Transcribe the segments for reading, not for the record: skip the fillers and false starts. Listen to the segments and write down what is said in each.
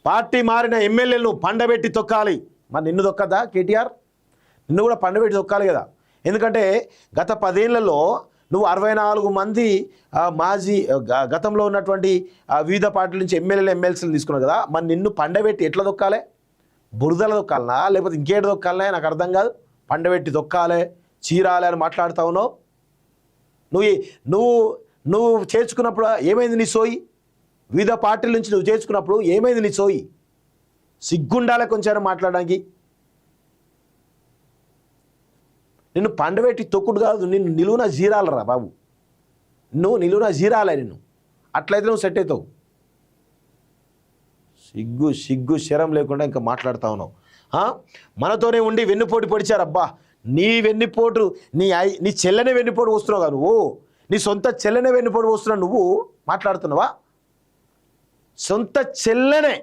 Party మారిన ఎమ్మెల్యేలను పండబెట్టి తొక్కాలి. మరి నిన్ను తొక్కదా కేటీఆర్? నిన్ను కూడా పండబెట్టి తొక్కాలి కదా. ఎందుకంటే గత 10 ఏళ్లలో నువ్వు 64 మంది మాజీ గతంలో ఉన్నటువంటి వివిధ పార్టీల నుంచి ఎమ్మెల్యేలు తీసుకున్నావు కదా. మరి నిన్ను పండబెట్టి ఎట్లా తొక్కాలి? బురదల తొక్కాలనా లేకపోతే ఇంకేటి తొక్కాలనే నాకు అర్థం కాదు. పండబెట్టి తొక్కాలి, చీరాలి అని మాట్లాడుతా ఉన్నావు. నువ్వు చేర్చుకున్నప్పుడు ఏమైంది నీ సోయి? వివిధ పార్టీల నుంచి నువ్వు చేర్చుకున్నప్పుడు ఏమైంది నీ సోయి? సిగ్గుండాలే కొంచెం మాట్లాడడానికి. నిన్ను పండబెట్టి తొక్కుడు కాదు, నిన్ను నిలువున జీరాలరా బాబు. నువ్వు నిలువున జీరాలే నిన్ను. అట్లయితే నువ్వు సెట్ అవుతావు. సిగ్గు శరం లేకుండా ఇంకా మాట్లాడుతా ఉన్నావు. మనతోనే ఉండి వెన్నుపోటు పొడిచారు. అబ్బా నీ వెన్నుపోటు నీ చెల్లెనే వెన్నుపోటు వస్తున్నావు కదా నువ్వు. నీ సొంత చెల్లెనే వెన్నుపోటు వస్తున్నావు నువ్వు మాట్లాడుతున్నావా? సొంత చెల్లెనే,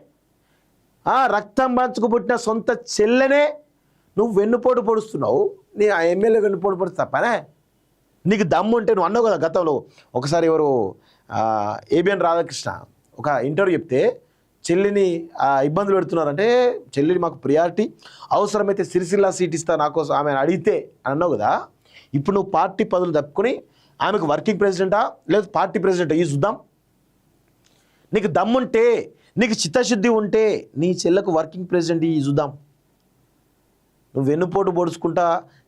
రక్తం పంచుకు పుట్టిన సొంత చెల్లెనే నువ్వు వెన్నుపోటు పొడుస్తున్నావు. నీ ఆ ఎమ్మెల్యే వెన్నుపోటు పొడుస్తా పనే. నీకు దమ్ము ఉంటే నువ్వు అన్నావు కదా గతంలో ఒకసారి ఎవరు ఏబిఎన్ రాధాకృష్ణ ఒక ఇంటర్వ్యూ చెప్తే చెల్లిని ఇబ్బందులు పెడుతున్నారంటే, చెల్లిని మాకు ప్రియారిటీ, అవసరమైతే సిరిసిల్ల సీట్ ఇస్తా నాకోసం ఆమె అడిగితే అని అన్నావు కదా. ఇప్పుడు నువ్వు పార్టీ పదవులు తప్పుకొని ఆమెకు వర్కింగ్ ప్రెసిడెంటా లేదా పార్టీ ప్రెసిడెంటా ఈ చూద్దాం. నీకు దమ్ముంటే, నీకు చిత్తశుద్ధి ఉంటే నీ చెల్లకు వర్కింగ్ ప్రెసిడెంట్ ఈ చూద్దాం. నువ్వు వెన్నుపోటు పొడుచుకుంటా,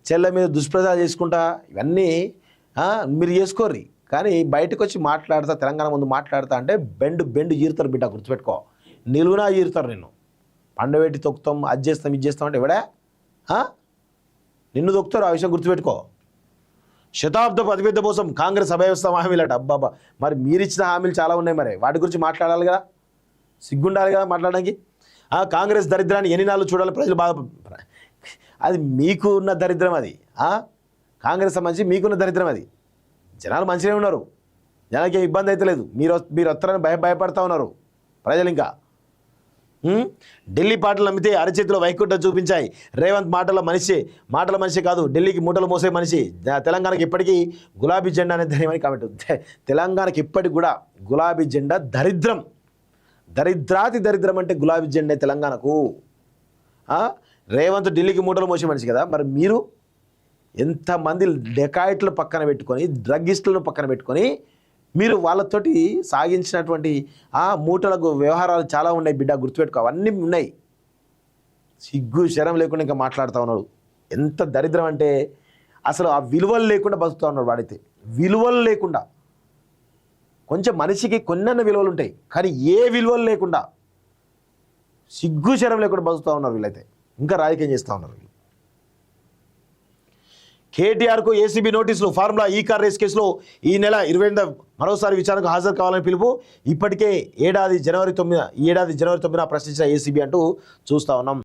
చెల్ల మీద దుష్ప్రచారం చేసుకుంటా ఇవన్నీ మీరు చేసుకోర్రి. కానీ బయటకు వచ్చి మాట్లాడతా, తెలంగాణ ముందు మాట్లాడతా అంటే బెండు ఈరుతారు బిడ్డ, గుర్తుపెట్టుకో. నిలువునా ఈరుతారు నిన్ను. పండబెట్టి తొక్కుతాం, అది చేస్తాం ఇది చేస్తాం అంటే ఎవడా నిన్ను తొక్కుతారు. ఆ విషయం గుర్తుపెట్టుకో. శతాబ్దపు అతిపెద్ద కోసం కాంగ్రెస్ అభయవస్థ హామీలట. అబ్బాబా మరి మీరిచ్చిన హామీలు చాలా ఉన్నాయి, మరి వాటి గురించి మాట్లాడాలి కదా, సిగ్గుండాలి కదా మాట్లాడడానికి. కాంగ్రెస్ దరిద్రాన్ని ఎన్ని నాళ్ళు చూడాలి ప్రజలు బాధ. అది మీకు ఉన్న దరిద్రం, అది కాంగ్రెస్ సంబంధించి మీకున్న దరిద్రం. అది జనాలు మంచిగా ఉన్నారు, జనాలకి ఏం ఇబ్బంది అయితే లేదు. మీరు వస్తారని భయపడతా ఉన్నారు ప్రజలు. ఇంకా ఢిల్లీ పాటలు అమ్మితే అరచేతిలో వైకుంఠం చూపించాయి. రేవంత్ మాటల మనిషి కాదు, ఢిల్లీకి మూటలు మోసే మనిషి. తెలంగాణకి ఇప్పటికీ గులాబీ జెండా అనేది ధైర్యమని కాబట్టి తెలంగాణకి ఇప్పటికి కూడా గులాబీ జెండా దరిద్రం, దరిద్రాతి దరిద్రం అంటే గులాబీ జెండా తెలంగాణకు. రేవంత్ ఢిల్లీకి మూటలు మోసే మనిషి కదా. మరి మీరు ఎంతమంది డెకాయిట్లు పక్కన పెట్టుకొని, డ్రగ్గిస్టులను పక్కన పెట్టుకొని మీరు వాళ్ళతోటి సాగించినటువంటి మూటలకు వ్యవహారాలు చాలా ఉన్నాయి బిడ్డ, గుర్తుపెట్టుకో. అవన్నీ ఉన్నాయి. సిగ్గు శరం లేకుండా ఇంకా మాట్లాడుతూ ఉన్నాడు. ఎంత దరిద్రం అంటే అసలు ఆ విలువలు లేకుండా బతుకుతూ ఉన్నాడు వాడైతే. విలువలు లేకుండా, కొంచెం మనిషికి కొన్నన్న విలువలు ఉంటాయి కానీ ఏ విలువలు లేకుండా, సిగ్గు శరం లేకుండా బతుకుతూ ఉన్నారు వీళ్ళైతే. ఇంకా రాజకీయం చేస్తూ ఉన్నారు వీళ్ళు. కేటీఆర్కు ఏసీబీ నోటీసులు. ఫార్ములా ఈ కార్ రేస్ కేసులో ఈ నెల 28న మరోసారి విచారణకు హాజరు కావాలని పిలుపు. ఇప్పటికే ఈ ఏడాది జనవరి 9న ప్రశ్నించిన ఏసీబీ అంటూ చూస్తూ ఉన్నాం.